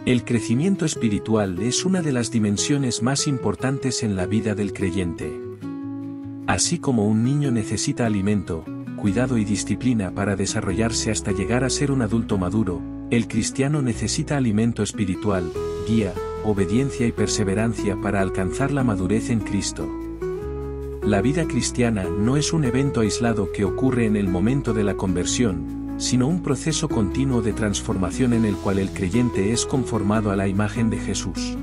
El crecimiento espiritual es una de las dimensiones más importantes en la vida del creyente. Así como un niño necesita alimento, cuidado y disciplina para desarrollarse hasta llegar a ser un adulto maduro, el cristiano necesita alimento espiritual, guía, obediencia y perseverancia para alcanzar la madurez en Cristo. La vida cristiana no es un evento aislado que ocurre en el momento de la conversión, sino un proceso continuo de transformación en el cual el creyente es conformado a la imagen de Jesús.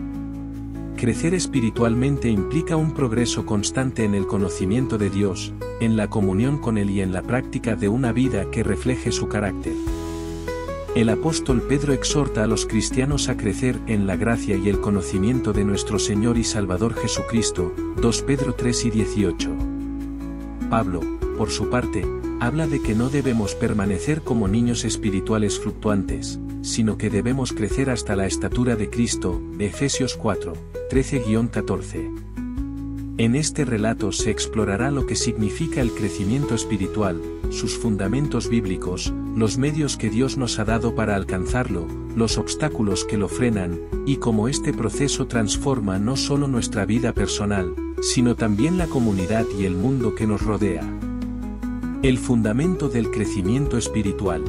Crecer espiritualmente implica un progreso constante en el conocimiento de Dios, en la comunión con Él y en la práctica de una vida que refleje su carácter. El apóstol Pedro exhorta a los cristianos a crecer en la gracia y el conocimiento de nuestro Señor y Salvador Jesucristo, 2 Pedro 3 y 18. Pablo, por su parte, habla de que no debemos permanecer como niños espirituales fluctuantes, sino que debemos crecer hasta la estatura de Cristo, Efesios 4, 13-14. En este relato se explorará lo que significa el crecimiento espiritual, sus fundamentos bíblicos, los medios que Dios nos ha dado para alcanzarlo, los obstáculos que lo frenan, y cómo este proceso transforma no solo nuestra vida personal, sino también la comunidad y el mundo que nos rodea. El fundamento del crecimiento espiritual.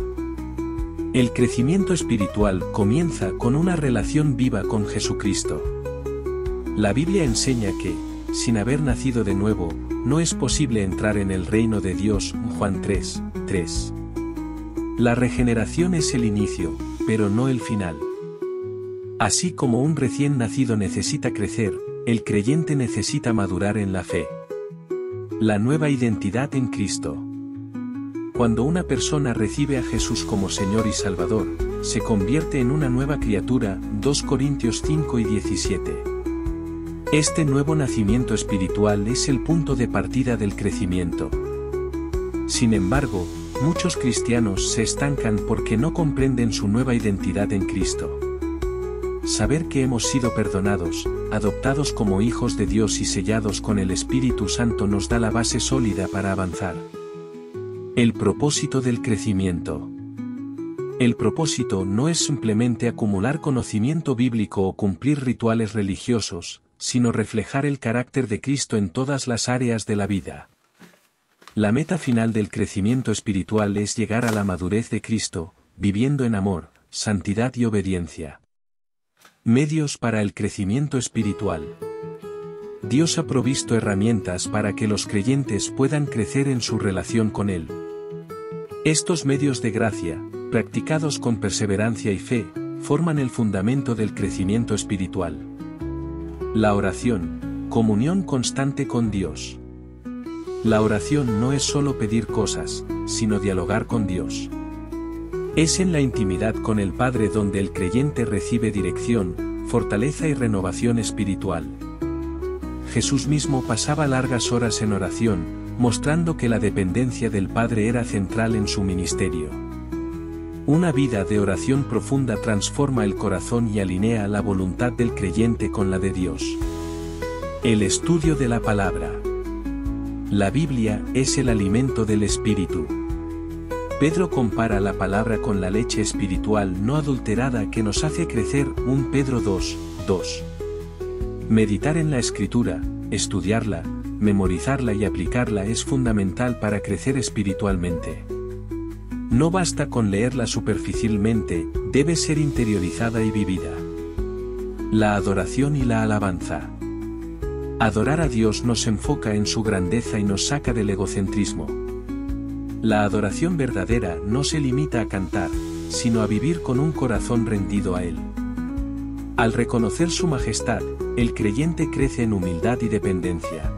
El crecimiento espiritual comienza con una relación viva con Jesucristo. La Biblia enseña que, sin haber nacido de nuevo, no es posible entrar en el reino de Dios, Juan 3, 3. La regeneración es el inicio, pero no el final. Así como un recién nacido necesita crecer, el creyente necesita madurar en la fe. La nueva identidad en Cristo. Cuando una persona recibe a Jesús como Señor y Salvador, se convierte en una nueva criatura, 2 Corintios 5 y 17. Este nuevo nacimiento espiritual es el punto de partida del crecimiento. Sin embargo, muchos cristianos se estancan porque no comprenden su nueva identidad en Cristo. Saber que hemos sido perdonados, adoptados como hijos de Dios y sellados con el Espíritu Santo nos da la base sólida para avanzar. El propósito del crecimiento. El propósito no es simplemente acumular conocimiento bíblico o cumplir rituales religiosos, sino reflejar el carácter de Cristo en todas las áreas de la vida. La meta final del crecimiento espiritual es llegar a la madurez de Cristo, viviendo en amor, santidad y obediencia. Medios para el crecimiento espiritual. Dios ha provisto herramientas para que los creyentes puedan crecer en su relación con Él. Estos medios de gracia, practicados con perseverancia y fe, forman el fundamento del crecimiento espiritual. La oración, comunión constante con Dios. La oración no es solo pedir cosas, sino dialogar con Dios. Es en la intimidad con el Padre donde el creyente recibe dirección, fortaleza y renovación espiritual. Jesús mismo pasaba largas horas en oración, mostrando que la dependencia del Padre era central en su ministerio. Una vida de oración profunda transforma el corazón y alinea la voluntad del creyente con la de Dios. El estudio de la palabra. La Biblia es el alimento del Espíritu. Pedro compara la palabra con la leche espiritual no adulterada que nos hace crecer, 1 Pedro 2, 2. Meditar en la Escritura, estudiarla, memorizarla y aplicarla es fundamental para crecer espiritualmente. No basta con leerla superficialmente, debe ser interiorizada y vivida. La adoración y la alabanza. Adorar a Dios nos enfoca en su grandeza y nos saca del egocentrismo. La adoración verdadera no se limita a cantar, sino a vivir con un corazón rendido a Él. Al reconocer su majestad, el creyente crece en humildad y dependencia.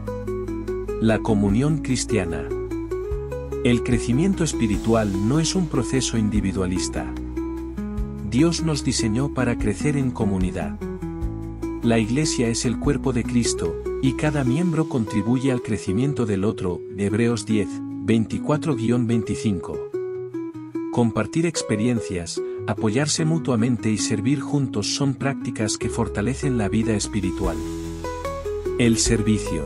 La comunión cristiana. El crecimiento espiritual no es un proceso individualista. Dios nos diseñó para crecer en comunidad. La Iglesia es el cuerpo de Cristo, y cada miembro contribuye al crecimiento del otro, Hebreos 10, 24-25. Compartir experiencias, apoyarse mutuamente y servir juntos son prácticas que fortalecen la vida espiritual. El servicio.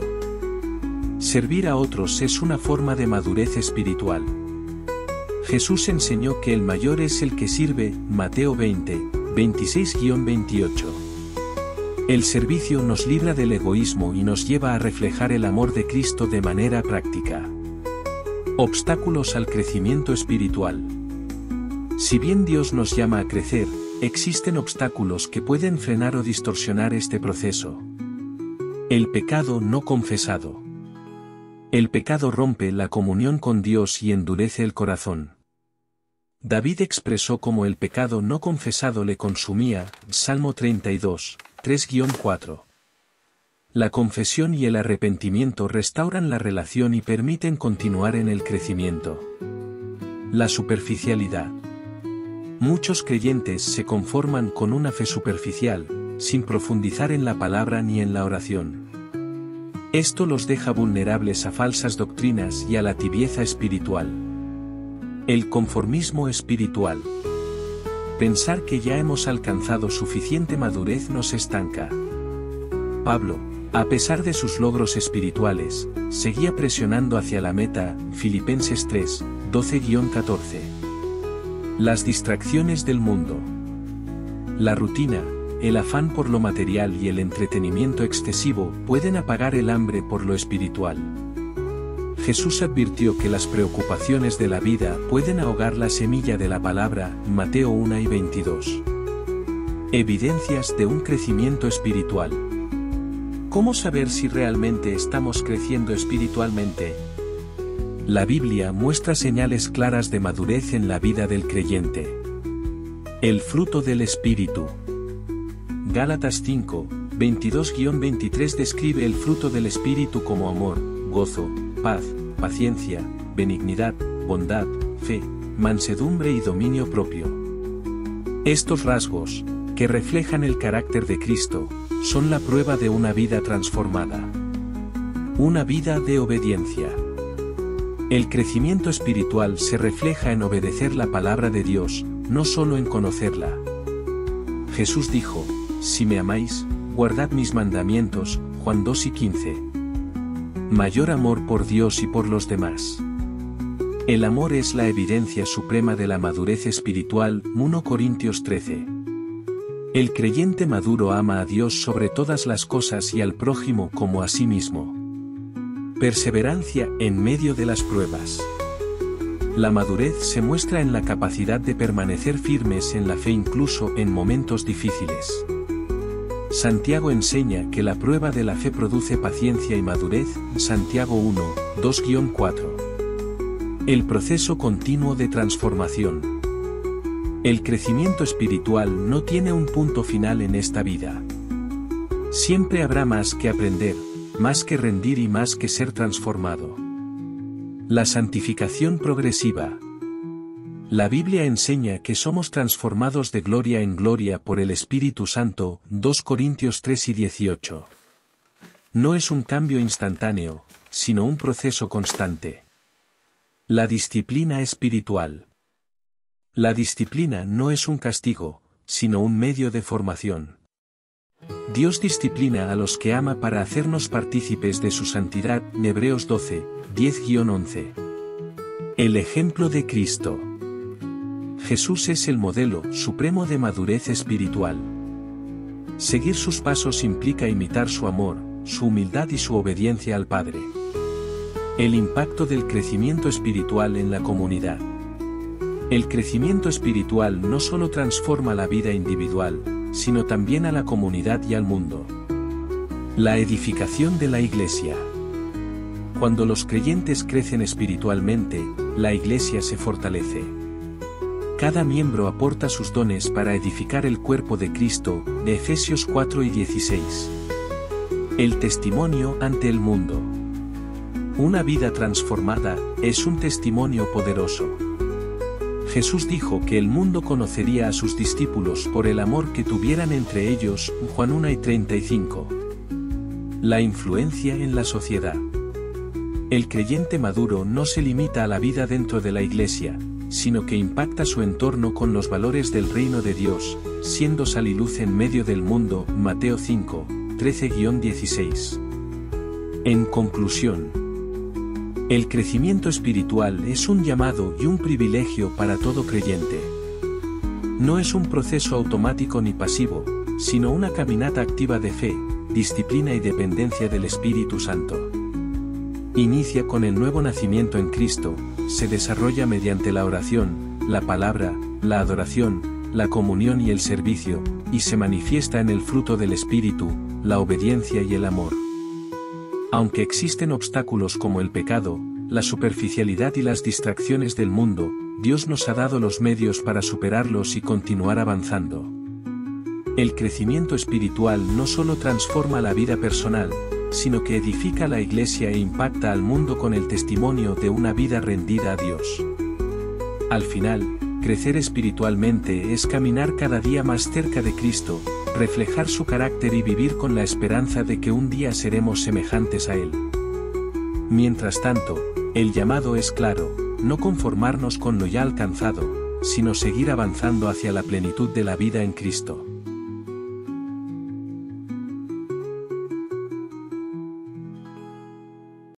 Servir a otros es una forma de madurez espiritual. Jesús enseñó que el mayor es el que sirve, Mateo 20, 26-28. El servicio nos libra del egoísmo y nos lleva a reflejar el amor de Cristo de manera práctica. Obstáculos al crecimiento espiritual. Si bien Dios nos llama a crecer, existen obstáculos que pueden frenar o distorsionar este proceso. El pecado no confesado. El pecado rompe la comunión con Dios y endurece el corazón. David expresó cómo el pecado no confesado le consumía, Salmo 32, 3-4. La confesión y el arrepentimiento restauran la relación y permiten continuar en el crecimiento. La superficialidad. Muchos creyentes se conforman con una fe superficial, sin profundizar en la palabra ni en la oración. Esto los deja vulnerables a falsas doctrinas y a la tibieza espiritual. El conformismo espiritual. Pensar que ya hemos alcanzado suficiente madurez nos estanca. Pablo, a pesar de sus logros espirituales, seguía presionando hacia la meta, Filipenses 3, 12-14. Las distracciones del mundo. La rutina, el afán por lo material y el entretenimiento excesivo pueden apagar el hambre por lo espiritual. Jesús advirtió que las preocupaciones de la vida pueden ahogar la semilla de la palabra, Mateo 1:22. Evidencias de un crecimiento espiritual. ¿Cómo saber si realmente estamos creciendo espiritualmente? La Biblia muestra señales claras de madurez en la vida del creyente. El fruto del Espíritu. Gálatas 5, 22-23 describe el fruto del Espíritu como amor, gozo, paz, paciencia, benignidad, bondad, fe, mansedumbre y dominio propio. Estos rasgos, que reflejan el carácter de Cristo, son la prueba de una vida transformada. Una vida de obediencia. El crecimiento espiritual se refleja en obedecer la palabra de Dios, no solo en conocerla. Jesús dijo, si me amáis, guardad mis mandamientos, Juan 2:15. Mayor amor por Dios y por los demás. El amor es la evidencia suprema de la madurez espiritual, 1 Corintios 13. El creyente maduro ama a Dios sobre todas las cosas y al prójimo como a sí mismo. Perseverancia en medio de las pruebas. La madurez se muestra en la capacidad de permanecer firmes en la fe incluso en momentos difíciles. Santiago enseña que la prueba de la fe produce paciencia y madurez, Santiago 1, 2-4. El proceso continuo de transformación. El crecimiento espiritual no tiene un punto final en esta vida. Siempre habrá más que aprender, más que rendir y más que ser transformado. La santificación progresiva. La Biblia enseña que somos transformados de gloria en gloria por el Espíritu Santo, 2 Corintios 3:18. No es un cambio instantáneo, sino un proceso constante. La disciplina espiritual. La disciplina no es un castigo, sino un medio de formación. Dios disciplina a los que ama para hacernos partícipes de su santidad, Hebreos 12, 10-11. El ejemplo de Cristo. Jesús es el modelo supremo de madurez espiritual. Seguir sus pasos implica imitar su amor, su humildad y su obediencia al Padre. El impacto del crecimiento espiritual en la comunidad. El crecimiento espiritual no solo transforma la vida individual, sino también a la comunidad y al mundo. La edificación de la Iglesia. Cuando los creyentes crecen espiritualmente, la Iglesia se fortalece. Cada miembro aporta sus dones para edificar el cuerpo de Cristo, de Efesios 4:16. El testimonio ante el mundo. Una vida transformada es un testimonio poderoso. Jesús dijo que el mundo conocería a sus discípulos por el amor que tuvieran entre ellos, Juan 1:35. La influencia en la sociedad. El creyente maduro no se limita a la vida dentro de la Iglesia, sino que impacta su entorno con los valores del reino de Dios, siendo sal y luz en medio del mundo, Mateo 5, 13-16. En conclusión, el crecimiento espiritual es un llamado y un privilegio para todo creyente. No es un proceso automático ni pasivo, sino una caminata activa de fe, disciplina y dependencia del Espíritu Santo. Inicia con el nuevo nacimiento en Cristo, se desarrolla mediante la oración, la palabra, la adoración, la comunión y el servicio, y se manifiesta en el fruto del Espíritu, la obediencia y el amor. Aunque existen obstáculos como el pecado, la superficialidad y las distracciones del mundo, Dios nos ha dado los medios para superarlos y continuar avanzando. El crecimiento espiritual no solo transforma la vida personal, sino que edifica la Iglesia e impacta al mundo con el testimonio de una vida rendida a Dios. Al final, crecer espiritualmente es caminar cada día más cerca de Cristo, reflejar su carácter y vivir con la esperanza de que un día seremos semejantes a Él. Mientras tanto, el llamado es claro: no conformarnos con lo ya alcanzado, sino seguir avanzando hacia la plenitud de la vida en Cristo.